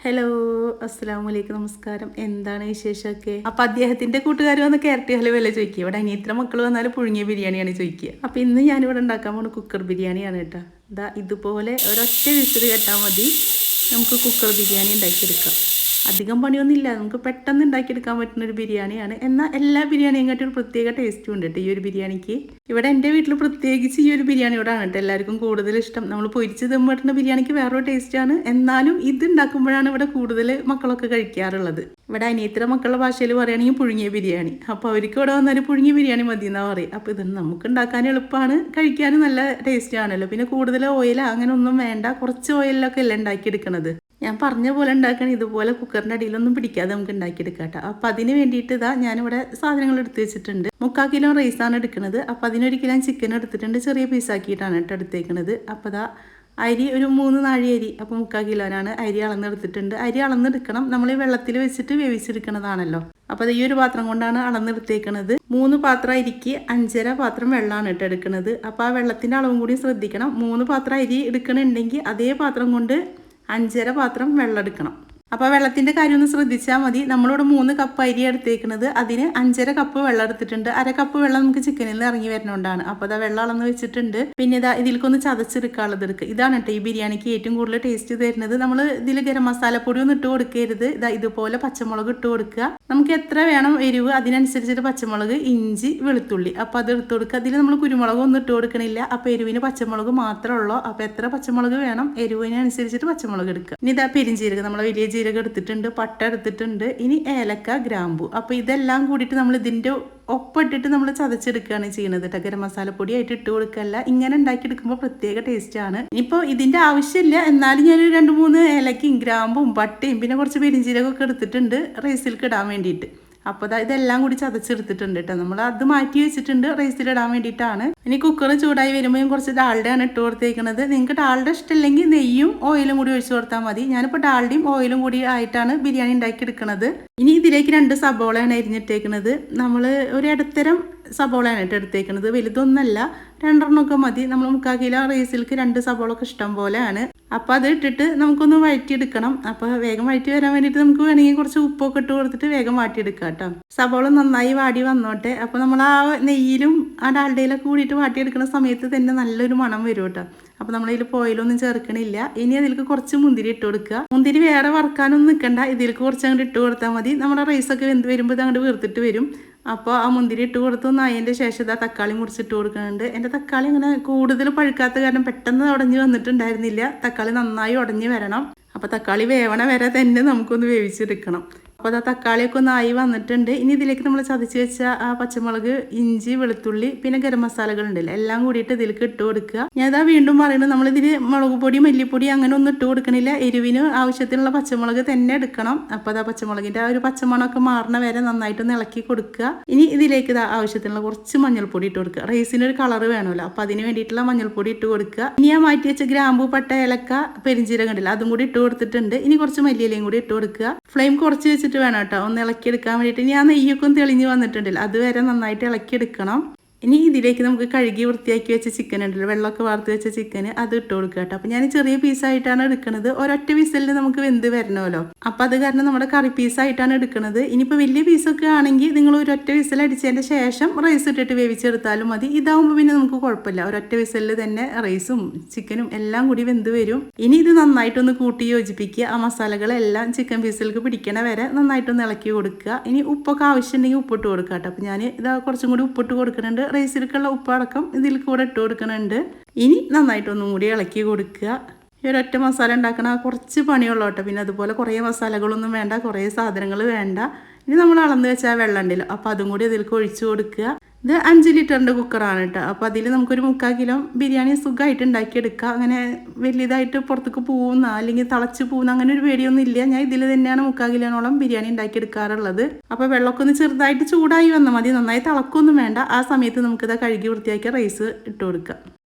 Hello, അസ്സലാമലൈക്കും, നമസ്കാരം. എന്താണ് വിശേഷമൊക്കെ? അപ്പൊ അദ്ദേഹത്തിന്റെ കൂട്ടുകാർ വന്ന് ക്യാരറ്റ് ഹലുവല്ലേ ചോദിക്കുക. ഇവിടെ അനിയത്തിയുടെ മക്കൾ വന്നാൽ പുഴുങ്ങിയ ബിരിയാണിയാണ് ചോദിക്കുക. അപ്പൊ ഇന്ന് ഞാനിവിടെ ഉണ്ടാക്കാൻ പോകുന്ന കുക്കർ ബിരിയാണിയാണ് കേട്ടോ. ഇതുപോലെ ഒരൊറ്റ വിസിൽ കേട്ടാൽ മതി നമുക്ക് കുക്കർ ബിരിയാണി ഉണ്ടാക്കിയെടുക്കാം. അധികം പണിയൊന്നുമില്ല, നമുക്ക് പെട്ടെന്ന് ഉണ്ടാക്കിയെടുക്കാൻ പറ്റുന്ന ഒരു ബിരിയാണിയാണ്. എന്നാൽ എല്ലാ ബിരിയാണിയും കാട്ടി ഒരു പ്രത്യേക ടേസ്റ്റും ഉണ്ട് കേട്ടോ ഈ ഒരു ബിരിയാണിക്ക്. ഇവിടെ എൻ്റെ വീട്ടിൽ പ്രത്യേകിച്ച് ഈ ഒരു ബിരിയാണിയോടാണ് കേട്ടോ എല്ലാവർക്കും കൂടുതൽ ഇഷ്ടം. നമ്മൾ പൊരിച്ച് ദമ്മിടുന്ന ബിരിയാണിക്ക് വേറൊരു ടേസ്റ്റാണ്, എന്നാലും ഇത് ഉണ്ടാക്കുമ്പോഴാണ് ഇവിടെ കൂടുതൽ മക്കളൊക്കെ കഴിക്കാറുള്ളത്. ഇവിടെ അനിയത്തിയുടെ മക്കളുടെ ഭാഷയിൽ പറയുകയാണെങ്കിൽ പുഴുങ്ങിയ ബിരിയാണി. അപ്പോൾ അവർക്ക് ഇവിടെ വന്നാൽ പുഴുങ്ങിയ ബിരിയാണി മതി എന്നാ പറയും. അപ്പോൾ ഇത് നമുക്ക് ഉണ്ടാക്കാൻ എളുപ്പമാണ്, കഴിക്കാനും നല്ല ടേസ്റ്റ് ആണല്ലോ. പിന്നെ കൂടുതൽ ഓയിൽ അങ്ങനെ ഒന്നും വേണ്ട, കുറച്ച് ഓയിലൊക്കെ അല്ലേ ഉണ്ടാക്കിയെടുക്കണത്. ഞാൻ പറഞ്ഞ പോലെ ഉണ്ടാക്കണം, ഇതുപോലെ കുക്കറിൻ്റെ അടിയിലൊന്നും പിടിക്കാതെ നമുക്ക് ഉണ്ടാക്കിയെടുക്കാം കേട്ടോ. അപ്പം അതിന് വേണ്ടിയിട്ട് ഞാനിവിടെ സാധനങ്ങൾ എടുത്ത് വെച്ചിട്ടുണ്ട്. 3/4 കിലോ റൈസാണ് എടുക്കുന്നത്. അപ്പം അതിനൊരു കിലോ ചിക്കൻ എടുത്തിട്ടുണ്ട്, ചെറിയ പീസാക്കിയിട്ടാണ് കേട്ടോ എടുത്തേക്കുന്നത്. അപ്പോൾ അരി ഒരു 3 നാഴി അരി, അപ്പോൾ 3/4 കിലോനാണ് അരി അളന്നെടുത്തിട്ടുണ്ട്. അരി അളന്നെടുക്കണം, നമ്മൾ ഈ വെള്ളത്തിൽ വെച്ചിട്ട് വേവിച്ചെടുക്കണതാണല്ലോ. അപ്പോൾ ഈ ഒരു പാത്രം കൊണ്ടാണ് അളന്നെടുത്തേക്കുന്നത്. 3 പാത്രം അരിക്ക് 5.5 പാത്രം വെള്ളമാണ് കേട്ടോ എടുക്കുന്നത്. അപ്പോൾ ആ വെള്ളത്തിൻ്റെ അളവും കൂടി ശ്രദ്ധിക്കണം. 3 പാത്രം അരി എടുക്കണമെന്നുണ്ടെങ്കിൽ അതേ പാത്രം കൊണ്ട് 5.5 പാത്രം വെള്ളം എടുക്കണം. അപ്പോൾ വെള്ളത്തിൻ്റെ കാര്യം ഒന്ന് ശ്രദ്ധിച്ചാൽ മതി. നമ്മളിവിടെ 3 കപ്പ് അരി എടുത്തേക്കുന്നത്, അതിന് 5.5 കപ്പ് വെള്ളം എടുത്തിട്ടുണ്ട്. 1/2 കപ്പ് വെള്ളം നമുക്ക് ചിക്കനിൽ നിന്ന് ഇറങ്ങി വരുന്നതുകൊണ്ടാണ്. അപ്പോൾ വെള്ളം അളന്ന് വെച്ചിട്ടുണ്ട്. പിന്നെ ഇതിലേക്കൊന്ന് ചതച്ചെടുക്കാനുള്ളത് എടുക്കുക. ഇതാണ് കേട്ടോ ഈ ബിരിയാണിക്ക് ഏറ്റവും കൂടുതൽ ടേസ്റ്റ് തരുന്നത്. നമ്മൾ ഇതിൽ ഗരം മസാലപ്പൊടി ഒന്നും ഇട്ട് കൊടുക്കരുത്. ഇതുപോലെ പച്ചമുളക് ഇട്ട് കൊടുക്കുക. നമുക്ക് എത്ര വേണം എരിവ് അതിനനുസരിച്ചിട്ട് പച്ചമുളക്, ഇഞ്ചി, വെളുത്തുള്ളി അപ്പോൾ അത് എടുത്ത് കൊടുക്കുക. അതിൽ നമ്മൾ കുരുമുളക് ഒന്നും ഇട്ട് കൊടുക്കണില്ല. അപ്പോൾ എരിവിന് പച്ചമുളക് മാത്രമേ ഉള്ളൂ. അപ്പോൾ എത്ര പച്ചമുളക് വേണം എരിവിനനുസരിച്ചിട്ട് പച്ചമുളക് എടുക്കുക. ഇനി പെരിഞ്ചീരകം, നമ്മൾ വലിയ ജീരകം എടുത്തിട്ടുണ്ട്, പട്ട എടുത്തിട്ടുണ്ട്, ഇനി ഏലക്ക, ഗ്രാമ്പു. അപ്പോൾ ഇതെല്ലാം കൂടിയിട്ട് നമ്മൾ ഇതിൻ്റെ ഒപ്പിട്ടിട്ട് നമ്മൾ ചതച്ചെടുക്കുകയാണ് ചെയ്യുന്നത് കേട്ടോ. ഗരം മസാലപ്പൊടി ആയിട്ട് ഇട്ട് കൊടുക്കല്ല. ഇങ്ങനെ ഉണ്ടാക്കിയെടുക്കുമ്പോൾ പ്രത്യേക ടേസ്റ്റാണ്. ഇനിയിപ്പോൾ ഇതിൻ്റെ ആവശ്യമില്ല, എന്നാലും ഞാൻ 2-3 ഏലക്കയും ഗ്രാമ്പും പട്ടയും പിന്നെ കുറച്ച് പെരിഞ്ചീരകമൊക്കെ എടുത്തിട്ടുണ്ട് റൈസിലേക്ക് ഇടാൻ വേണ്ടിയിട്ട്. അപ്പോൾ ഇതെല്ലാം കൂടി ചതച്ചെടുത്തിട്ടുണ്ട് കേട്ടോ. നമ്മൾ അത് മാറ്റി വെച്ചിട്ടുണ്ട് റൈസിലിടാൻ വേണ്ടിയിട്ടാണ്. ഇനി കുക്കർ ചൂടായി വരുമ്പോൾ കുറച്ച് ഡാൽഡയാണ് ഇട്ട് കൊടുത്തേക്കുന്നത്. നിങ്ങൾക്ക് ഡാൽഡ ഇഷ്ടമില്ലെങ്കിൽ നെയ്യും ഓയിലും കൂടി ഒഴിച്ചു കൊടുത്താൽ മതി. ഞാനിപ്പോൾ ഡാൽഡയും ഓയിലും കൂടി ആയിട്ടാണ് ബിരിയാണി ഉണ്ടാക്കിയെടുക്കുന്നത്. ഇനി ഇതിലേക്ക് 2 സബോളയാണ് അരിഞ്ഞിട്ടേക്കുന്നത്. നമ്മൾ ഒരു ഇടത്തരം സബോളയാണ് ഇട്ട് എടുത്തേക്കുന്നത്, വലുതൊന്നല്ല, 2 മതി. നമ്മൾ 3/4 കിലോ റൈസിലേക്ക് 2 സബോളൊക്കെ ഇഷ്ടം പോലെയാണ്. അപ്പോൾ അത് ഇട്ടിട്ട് നമുക്കൊന്ന് വഴറ്റിയെടുക്കണം. അപ്പോൾ വേഗം വഴറ്റി വരാൻ വേണ്ടിയിട്ട് നമുക്ക് വേണമെങ്കിൽ കുറച്ച് ഉപ്പൊക്കെ ഇട്ട് കൊടുത്തിട്ട് വേഗം വാട്ടിയെടുക്കാം കേട്ടോ. സബോള നന്നായി വാടി വന്നോട്ടെ. അപ്പോൾ നമ്മൾ ആ നെയ്യിലും ആ ഡാൽഡയിലൊക്കെ കൂടിയിട്ട് വാട്ടിയെടുക്കുന്ന സമയത്ത് തന്നെ നല്ലൊരു മണം വരും കേട്ടോ. അപ്പോൾ നമ്മളിതിൽ ഓയിലൊന്നും ചേർക്കണില്ല. ഇനി അതിലേക്ക് കുറച്ച് മുന്തിരി ഇട്ട് കൊടുക്കുക. മുന്തിരി വേറെ വറുക്കാനൊന്നും നിൽക്കണ്ട, ഇതിലേക്ക് കുറച്ച് അങ്ങോട്ട് ഇട്ട് കൊടുത്താൽ മതി. നമ്മുടെ റൈസൊക്കെ വെന്ത് വരുമ്പോൾ ഇത് അങ്ങോട്ട് വീർത്തിട്ട് വരും. അപ്പോൾ ആ മുന്തിരി ഇട്ട് കൊടുത്തു. അതിൻ്റെ ശേഷം തക്കാളി മുറിച്ചിട്ട് കൊടുക്കുന്നുണ്ട്. എൻ്റെ തക്കാളി ഇങ്ങനെ കൂടുതൽ പഴുക്കാത്ത കാരണം പെട്ടെന്ന് ഉടഞ്ഞ് വന്നിട്ടുണ്ടായിരുന്നില്ല. തക്കാളി നന്നായി ഉടഞ്ഞ് വരണം. അപ്പോൾ തക്കാളി വേവണ വരെ തന്നെ നമുക്കൊന്ന് വേവിച്ചെടുക്കണം. അപ്പോൾ തക്കാളിയൊക്കെ ഒന്ന് ആയി വന്നിട്ടുണ്ട്. ഇനി ഇതിലേക്ക് നമ്മൾ ചതച്ച് വെച്ച ആ പച്ചമുളക്, ഇഞ്ചി, വെളുത്തുള്ളി പിന്നെ ഗരം മസാലകളുണ്ടല്ലോ എല്ലാം കൂടിയിട്ട് ഇതിലേക്ക് ഇട്ട് കൊടുക്കുക. ഞാൻ വീണ്ടും പറയുന്നത്, നമ്മളിതിൽ മുളക് പൊടി, മല്ലിപ്പൊടി അങ്ങനെ ഒന്നും ഇട്ട് കൊടുക്കണില്ല. എരിവിന് ആവശ്യത്തിനുള്ള പച്ചമുളക് തന്നെ എടുക്കണം. അപ്പോൾ പച്ചമുളകിൻ്റെ ആ ഒരു പച്ചമണമൊക്കെ മാറണ വരെ നന്നായിട്ടൊന്ന് ഇളക്കി കൊടുക്കുക. ഇനി ഇതിലേക്ക് ആവശ്യത്തിനുള്ള കുറച്ച് മഞ്ഞൾപ്പൊടി ഇട്ട് കൊടുക്കുക. റൈസിനൊരു കളർ വേണമല്ലോ, അപ്പോൾ അതിന് വേണ്ടിയിട്ടുള്ള മഞ്ഞൾപ്പൊടി ഇട്ട് കൊടുക്കുക. ഇനി ആ മാറ്റി വെച്ച ഗ്രാമ്പു, പട്ട, ഏലക്ക, പെരിഞ്ചീരകം ഉണ്ടല്ലോ അതും കൂടി ഇട്ട് കൊടുത്തിട്ടുണ്ട്. ഇനി കുറച്ച് മല്ലിയിലയും കൂടി ഇട്ട് കൊടുക്കുക. ഫ്ലെയിം കുറച്ച് വെച്ചിട്ട് വേണം കേട്ടോ ഒന്ന് ഇളക്കിയെടുക്കാൻ വേണ്ടിയിട്ട്. ഇനി ആ നെയ്യൊക്കെ ഒന്ന് തെളിഞ്ഞ് വന്നിട്ടുണ്ടല്ലോ, അതുവരെ നന്നായിട്ട് ഇളക്കിയെടുക്കണം. ഇനി ഇതിലേക്ക് നമുക്ക് കഴുകി വൃത്തിയാക്കി വെച്ച ചിക്കൻ ഉണ്ടല്ലോ, വെള്ളമൊക്കെ വാർത്ത് വെച്ച ചിക്കൻ, അത് ഇട്ട് കൊടുക്കുക കേട്ടോ. അപ്പോൾ ഞാൻ ചെറിയ പീസായിട്ടാണ് എടുക്കുന്നത്. ഒരൊറ്റ പീസലിൽ നമുക്ക് വെന്ത് വരണമല്ലോ. അപ്പോൾ അത് കാരണം നമ്മുടെ കറി പീസായിട്ടാണ് എടുക്കുന്നത്. ഇനിയിപ്പോൾ വലിയ പീസൊക്കെ ആണെങ്കിൽ നിങ്ങൾ ഒരൊറ്റ വിസിൽ അടിച്ചതിൻ്റെ ശേഷം റൈസ് ഇട്ടിട്ട് വേവിച്ചെടുത്താലും മതി. ഇതാവുമ്പോൾ പിന്നെ നമുക്ക് കുഴപ്പമില്ല, ഒരൊറ്റ വിസിലിൽ തന്നെ റൈസും ചിക്കനും എല്ലാം കൂടി വെന്ത് വരും. ഇനി ഇത് നന്നായിട്ടൊന്ന് കൂട്ടി യോജിപ്പിക്കുക. ആ മസാലകളെല്ലാം ചിക്കൻ പീസിലേക്ക് പിടിക്കണ വരെ നന്നായിട്ടൊന്ന് ഇളക്കി കൊടുക്കുക. ഇനി ഉപ്പൊക്കെ ആവശ്യമുണ്ടെങ്കിൽ ഉപ്പിട്ട് കൊടുക്കുക കേട്ടോ. അപ്പോൾ ഞാൻ കുറച്ചും കൂടി ഉപ്പിട്ട് കൊടുക്കുന്നുണ്ട്. റൈസിലേക്കുള്ള ഉപ്പടക്കം ഇതിൽ കൂടെ ഇട്ട് കൊടുക്കുന്നുണ്ട്. ഇനി നന്നായിട്ടൊന്നും കൂടി ഇളക്കി കൊടുക്കുക. ഈ ഒരൊറ്റ മസാല ഉണ്ടാക്കണ കുറച്ച് പണിയുള്ളൂ കേട്ടോ. പിന്നെ അതുപോലെ കുറേ മസാലകളൊന്നും വേണ്ട, കുറേ സാധനങ്ങൾ വേണ്ട. ഇനി നമ്മൾ അളന്ന് വെച്ചാൽ വെള്ളം ഉണ്ടല്ലോ, അപ്പോൾ അതും കൂടി അതിലേക്ക് ഒഴിച്ചു കൊടുക്കുക. ഇത് 5 ലിറ്ററിൻ്റെ കുക്കറാണ് കേട്ടോ. അപ്പോൾ അതിൽ നമുക്കൊരു 3/4 കിലോ ബിരിയാണി സുഖമായിട്ട് ഉണ്ടാക്കിയെടുക്കുക. അങ്ങനെ വലിയതായിട്ട് പുറത്തേക്ക് പോകുന്ന അല്ലെങ്കിൽ തിളച്ച് പോകുന്ന അങ്ങനെ ഒരു പേടിയൊന്നും ഇല്ല. ഞാൻ ഇതിൽ തന്നെയാണ് 3/4 കിലോനോളം ബിരിയാണി ഉണ്ടാക്കിയെടുക്കാറുള്ളത്. അപ്പോൾ വെള്ളമൊക്കെ ഒന്ന് ചെറുതായിട്ട് ചൂടായി വന്നാൽ മതി, നന്നായി തിളക്കൊന്നും വേണ്ട. ആ സമയത്ത് നമുക്കിത് കഴുകി വൃത്തിയാക്കിയ റൈസ് ഇട്ട് കൊടുക്കാം.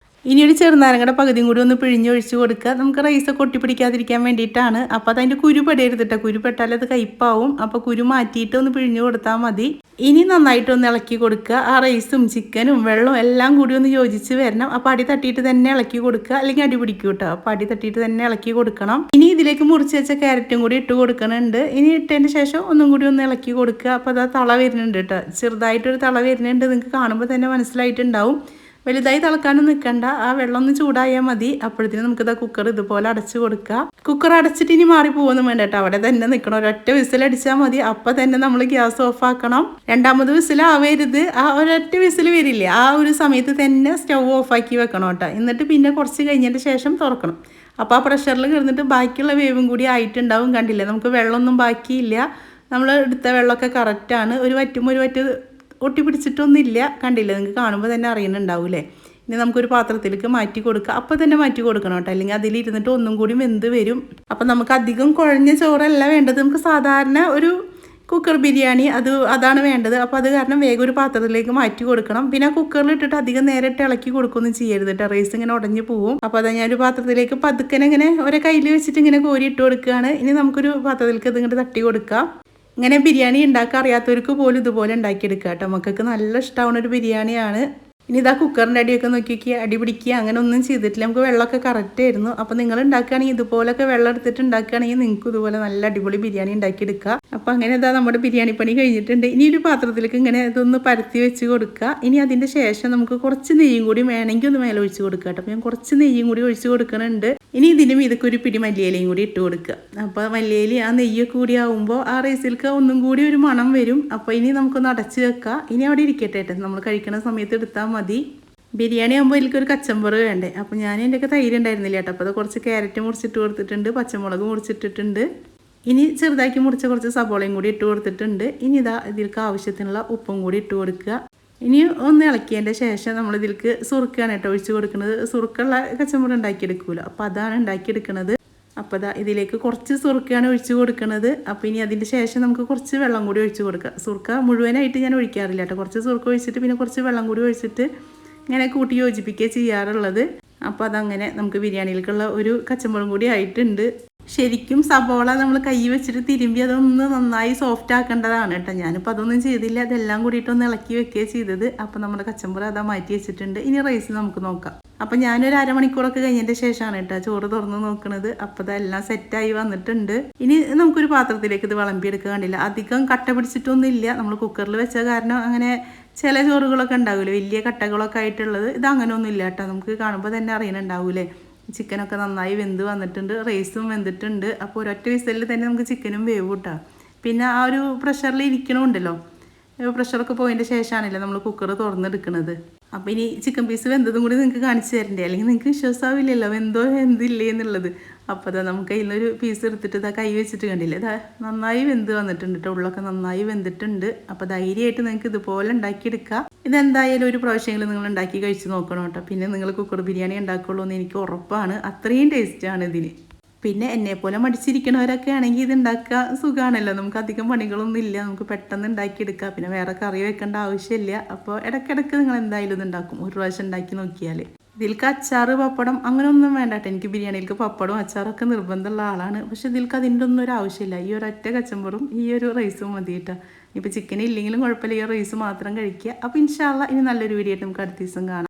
ഇനി ഒരു ചെറുനാരങ്ങയുടെ പകുതിയും കൂടി ഒന്ന് പിഴിഞ്ഞൊഴിച്ച് കൊടുക്കുക. നമുക്ക് റൈസൊക്കെ ഒട്ടിപ്പിടിക്കാതിരിക്കാൻ വേണ്ടിയിട്ടാണ്. അപ്പോൾ അതിൻ്റെ കുരു പെടരുതിട്ടോ, കുരു പെട്ടാൽ അത് കയ്പ്പാവും. അപ്പോൾ കുരു മാറ്റിയിട്ട് ഒന്ന് പിഴിഞ്ഞ് കൊടുത്താൽ മതി. ഇനി നന്നായിട്ടൊന്ന് ഇളക്കി കൊടുക്കുക. ആ റൈസും ചിക്കനും വെള്ളവും എല്ലാം കൂടി ഒന്ന് യോജിച്ച് വരണം. അപ്പോൾ അടി തട്ടിയിട്ട് തന്നെ ഇളക്കി കൊടുക്കുക, അല്ലെങ്കിൽ അടി പിടിക്കും കേട്ടോ. അപ്പോൾ അടി തട്ടിയിട്ട് തന്നെ ഇളക്കി കൊടുക്കണം. ഇനി ഇതിലേക്ക് മുറിച്ച് വെച്ച ക്യാരറ്റും കൂടി ഇട്ട് കൊടുക്കുന്നുണ്ട്. ഇനി ഇട്ടതിന് ശേഷം ഒന്നും കൂടി ഒന്ന് ഇളക്കി കൊടുക്കുക. അപ്പോൾ അത് തള വരുന്നുണ്ട് കേട്ടോ, ചെറുതായിട്ടൊരു തള വരുന്നുണ്ട്. നിങ്ങൾക്ക് കാണുമ്പോൾ തന്നെ മനസ്സിലായിട്ടുണ്ടാവും. വലുതായി തിളക്കാനും നിൽക്കണ്ട, ആ വെള്ളം ഒന്ന് ചൂടായാൽ മതി. അപ്പോഴത്തേനും നമുക്കിതാ കുക്കർ ഇതുപോലെ അടച്ചു കൊടുക്കുക. കുക്കർ അടച്ചിട്ട് ഇനി മാറി പോകുന്നു വേണ്ട കേട്ടോ, അവിടെ തന്നെ നിൽക്കണം. ഒരൊറ്റ വിസിലടിച്ചാൽ മതി. അപ്പം തന്നെ നമ്മൾ ഗ്യാസ് ഓഫ് ആക്കണം. രണ്ടാമത് വിസിലാവരുത്, ആ ഒരൊറ്റ വിസിൽ വരില്ലേ, ആ ഒരു സമയത്ത് തന്നെ സ്റ്റൗ ഓഫാക്കി വെക്കണം കേട്ടോ. എന്നിട്ട് പിന്നെ കുറച്ച് കഴിഞ്ഞതിൻ്റെ ശേഷം തുറക്കണം. അപ്പോൾ ആ പ്രഷറിൽ കിടന്നിട്ട് ബാക്കിയുള്ള വേവും കൂടി ആയിട്ടുണ്ടാവും. കണ്ടില്ലേ, നമുക്ക് വെള്ളമൊന്നും ബാക്കിയില്ല. നമ്മൾ എടുത്ത വെള്ളമൊക്കെ കറക്റ്റാണ്. ഒരു വറ്റ് ഒട്ടി പിടിച്ചിട്ടൊന്നുമില്ല. കണ്ടില്ലേ, നിങ്ങൾക്ക് കാണുമ്പോൾ തന്നെ അറിയുന്നുണ്ടാവൂലേ. ഇനി നമുക്കൊരു പാത്രത്തിലേക്ക് മാറ്റി കൊടുക്കുക. അപ്പോൾ തന്നെ മാറ്റി കൊടുക്കണം കേട്ടോ, അല്ലെങ്കിൽ അതിലിരുന്നിട്ട് ഒന്നും കൂടി വെന്ത് വരും. അപ്പം നമുക്ക് അധികം കുഴഞ്ഞ ചോറല്ല വേണ്ടത്, നമുക്ക് സാധാരണ ഒരു കുക്കർ ബിരിയാണി അതാണ് വേണ്ടത്. അപ്പോൾ അത് കാരണം വേഗം ഒരു പാത്രത്തിലേക്ക് മാറ്റി കൊടുക്കണം. പിന്നെ കുക്കറിൽ ഇട്ടിട്ട് അധികം നേരിട്ട് ഇളക്കി കൊടുക്കുകയൊന്നും ചെയ്യരുത് കേട്ടോ, റൈസ് ഇങ്ങനെ ഉടഞ്ഞു പോവും. അപ്പോൾ അതാ ഞാനൊരു പാത്രത്തിലേക്ക് പതുക്കനെ ഇങ്ങനെ ഒരേ കയ്യിൽ വെച്ചിട്ട് ഇങ്ങനെ കോരി ഇട്ട് കൊടുക്കുകയാണ്. ഇനി നമുക്കൊരു പാത്രത്തിലേക്ക് ഇതിങ്ങോട്ട് തട്ടി കൊടുക്കാം. ഇങ്ങനെ ബിരിയാണി ഉണ്ടാക്കാൻ അറിയാത്തവർക്ക് പോലും ഇതുപോലെ ഉണ്ടാക്കിയെടുക്കുക കേട്ടോ. മക്കൾക്ക് നല്ല ഇഷ്ടമാവുന്ന ഒരു ബിരിയാണിയാണ്. ഇനി ഇതാ കുക്കറിൻ്റെ അടിയൊക്കെ നോക്കിക്കുക, അടി പിടിക്കുക അങ്ങനെ ഒന്നും ചെയ്തിട്ടില്ല. നമുക്ക് വെള്ളമൊക്കെ കറക്റ്റ് ആയിരുന്നു. അപ്പോൾ നിങ്ങൾ ഉണ്ടാക്കുകയാണെങ്കിൽ ഇതുപോലൊക്കെ വെള്ളം എടുത്തിട്ട് ഉണ്ടാക്കുകയാണെങ്കിൽ നിങ്ങൾക്ക് ഇതുപോലെ നല്ല അടിപൊളി ബിരിയാണി ഉണ്ടാക്കിയെടുക്കുക. അപ്പോൾ അങ്ങനെ ഇതാ നമ്മുടെ ബിരിയാണി പണി കഴിഞ്ഞിട്ടുണ്ട്. ഇനി ഒരു പാത്രത്തിലേക്ക് ഇങ്ങനെ ഇതൊന്ന് പരത്തി വെച്ച് കൊടുക്കുക. ഇനി അതിൻ്റെ ശേഷം നമുക്ക് കുറച്ച് നെയ്യും കൂടി വേണമെങ്കിൽ ഒന്ന് മേലെ ഒഴിച്ച് കൊടുക്കുക കേട്ടോ. അപ്പോൾ ഞാൻ കുറച്ച് നെയ്യും കൂടി ഒഴിച്ച് കൊടുക്കുന്നുണ്ട്. ഇനി ഇതിനും ഇതൊക്കെ ഒരു പിടി മല്ലിയിലയും കൂടി ഇട്ട് കൊടുക്കുക. അപ്പോൾ മല്ലിയില ആ നെയ്യൊക്കെ കൂടി ആകുമ്പോൾ ആ റൈസിലേക്ക് ഒന്നും കൂടി ഒരു മണം വരും. അപ്പോൾ ഇനി നമുക്കൊന്ന് അടച്ച് വെക്കാം. ഇനി അവിടെ ഇരിക്കട്ടെ കേട്ടോ, നമ്മൾ കഴിക്കുന്ന സമയത്ത് എടുത്താൽ മതി. ബിരിയാണി ആകുമ്പോൾ ഇതിലേക്കൊരു കച്ചമ്പറ് വേണ്ടേ. അപ്പോൾ ഞാൻ എൻ്റെയൊക്കെ തൈര് ഉണ്ടായിരുന്നില്ല കേട്ടോ. അപ്പോൾ അത് കുറച്ച് ക്യാരറ്റ് മുറിച്ചിട്ട് കൊടുത്തിട്ടുണ്ട്, പച്ചമുളക് മുറിച്ചിട്ടിട്ടുണ്ട്. ഇനി ചെറുതാക്കി മുറിച്ച കുറച്ച് സബോളയും കൂടി ഇട്ട് കൊടുത്തിട്ടുണ്ട്. ഇനി ഇതാ ഇതിലേക്ക് ആവശ്യത്തിനുള്ള ഉപ്പും കൂടി ഇട്ട് കൊടുക്കുക. ഇനി ഒന്ന് ഇളക്കിയതിൻ്റെ ശേഷം നമ്മൾ ഇതിലേക്ക് സുറുക്കാണ് കേട്ടോ ഒഴിച്ച് കൊടുക്കുന്നത്. സുറുക്കുള്ള കച്ചമ്പറ് ഉണ്ടാക്കിയെടുക്കൂല, അപ്പോൾ അതാണ് ഉണ്ടാക്കിയെടുക്കുന്നത്. അപ്പോൾ ഇതാ ഇതിലേക്ക് കുറച്ച് സുറുക്കാണ് ഒഴിച്ച് കൊടുക്കുന്നത്. അപ്പോൾ ഇനി അതിൻ്റെ ശേഷം നമുക്ക് കുറച്ച് വെള്ളം കൂടി ഒഴിച്ച് കൊടുക്കുക. സുറുക്ക മുഴുവനായിട്ട് ഞാൻ ഒഴിക്കാറില്ല കേട്ടോ, കുറച്ച് സുറുക്ക ഒഴിച്ചിട്ട് പിന്നെ കുറച്ച് വെള്ളം കൂടി ഒഴിച്ചിട്ട് ഇങ്ങനെ കൂട്ടി യോജിപ്പിക്കുക ചെയ്യാറുള്ളത്. അപ്പോൾ അതങ്ങനെ നമുക്ക് ബിരിയാണിയിലേക്കുള്ള ഒരു കച്ചമ്പറും കൂടി ആയിട്ടുണ്ട്. ശരിക്കും സബോള നമ്മൾ കൈ വെച്ചിട്ട് തിരുമ്പി അതൊന്ന് നന്നായി സോഫ്റ്റ് ആക്കേണ്ടതാണ് കേട്ടോ. ഞാനിപ്പോൾ അതൊന്നും ചെയ്തില്ല, അതെല്ലാം കൂടിയിട്ടൊന്ന് ഇളക്കി വെക്കുകയാണ് ചെയ്തത്. അപ്പോൾ നമ്മുടെ കച്ചമ്പറ് അതാ മാറ്റി വെച്ചിട്ടുണ്ട്. ഇനി റൈസ് നമുക്ക് നോക്കാം. അപ്പോൾ ഞാനൊരു അരമണിക്കൂറൊക്കെ കഴിഞ്ഞതിൻ്റെ ശേഷമാണ് കേട്ടോ ചോറ് തുറന്ന് നോക്കുന്നത്. അപ്പോൾ അതെല്ലാം സെറ്റായി വന്നിട്ടുണ്ട്. ഇനി നമുക്കൊരു പാത്രത്തിലേക്ക് ഇത് വിളമ്പിയെടുക്കുക. കണ്ടില്ല, അധികം കട്ട പിടിച്ചിട്ടൊന്നും ഇല്ല. നമ്മൾ കുക്കറിൽ വെച്ച കാരണം അങ്ങനെ ചില ചോറുകളൊക്കെ ഉണ്ടാവില്ലേ വലിയ കട്ടകളൊക്കെ ആയിട്ടുള്ളത്, ഇത് അങ്ങനെ ഒന്നും ഇല്ല കേട്ടോ. നമുക്ക് കാണുമ്പോൾ തന്നെ അറിയുന്നുണ്ടാവൂലേ, ചിക്കനൊക്കെ നന്നായി വെന്ത് വന്നിട്ടുണ്ട്, റൈസും വെന്തിട്ടുണ്ട്. അപ്പോൾ ഒരൊറ്റ വിസലിൽ തന്നെ നമുക്ക് ചിക്കനും വേവും കേട്ടോ. പിന്നെ ആ ഒരു പ്രഷറിൽ ഇരിക്കണമുണ്ടല്ലോ, പ്രഷറൊക്കെ പോയതിൻ്റെ ശേഷമാണല്ലോ നമ്മൾ കുക്കർ തുറന്നെടുക്കുന്നത്. അപ്പോൾ ഇനി ചിക്കൻ പീസ് വെന്തതും കൂടി നിങ്ങൾക്ക് കാണിച്ചു തരണ്ടേ, അല്ലെങ്കിൽ നിങ്ങൾക്ക് വിശ്വാസമാവില്ലല്ലോ വെന്തോ വെന്തില്ലേ എന്നുള്ളത്. അപ്പോൾ അതാ നമുക്ക് അതിൽ നിന്നൊരു പീസ് എടുത്തിട്ട് ഇതാ കൈ വെച്ചിട്ട് കണ്ടില്ലേ, ഇതാ നന്നായി വെന്ത് വന്നിട്ടുണ്ട് കേട്ടോ, ഉള്ളൊക്കെ നന്നായി വെന്തിട്ടുണ്ട്. അപ്പോൾ ധൈര്യമായിട്ട് നിങ്ങൾക്ക് ഇതുപോലെ ഉണ്ടാക്കിയെടുക്കാം. ഇതെന്തായാലും ഒരു പ്രാവശ്യമെങ്കിലും നിങ്ങൾ ഉണ്ടാക്കി കഴിച്ച് നോക്കണം കേട്ടോ. പിന്നെ നിങ്ങൾ കുക്കർ ബിരിയാണി ഉണ്ടാക്കുള്ളൂ എന്ന് എനിക്ക് ഉറപ്പാണ്, അത്രയും ടേസ്റ്റാണ് ഇതിന്. പിന്നെ എന്നെപ്പോലെ മടിച്ചിരിക്കണവരൊക്കെ ആണെങ്കിൽ ഇത് ഉണ്ടാക്കുക സുഖമാണല്ലോ, നമുക്ക് അധികം പണികളൊന്നും ഇല്ല, നമുക്ക് പെട്ടെന്ന് ഉണ്ടാക്കിയെടുക്കാം. പിന്നെ വേറെ കറി വെക്കേണ്ട ആവശ്യമില്ല. അപ്പോൾ ഇടയ്ക്കിടയ്ക്ക് നിങ്ങൾ എന്തായാലും ഇത് ഉണ്ടാക്കും, ഒരു പ്രാവശ്യം ഉണ്ടാക്കി നോക്കിയാൽ. ഇതിൽക്ക് അച്ചാറ് പപ്പടം അങ്ങനെ ഒന്നും വേണ്ട കേട്ടോ. എനിക്ക് ബിരിയാണിയിലേക്ക് പപ്പടവും അച്ചാറൊക്കെ നിർബന്ധമുള്ള ആളാണ്. പക്ഷെ ഇതിൽക്ക് അതിൻ്റെ ഒന്നും ഒരു ആവശ്യമില്ല. ഈ ഒരൊറ്റ കച്ചമ്പറും ഈ ഒരു റൈസും മതി കേട്ടോ. ഇപ്പോൾ ചിക്കൻ ഇല്ലെങ്കിലും കുഴപ്പമില്ല, ഈ റൈസ് മാത്രം കഴിക്കുക. അപ്പോൾ ഇൻഷാ അല്ലാഹ് ഇനി നല്ലൊരു വീഡിയോ ആയിട്ട് നമുക്ക് അടുത്ത ദിവസം കാണാം.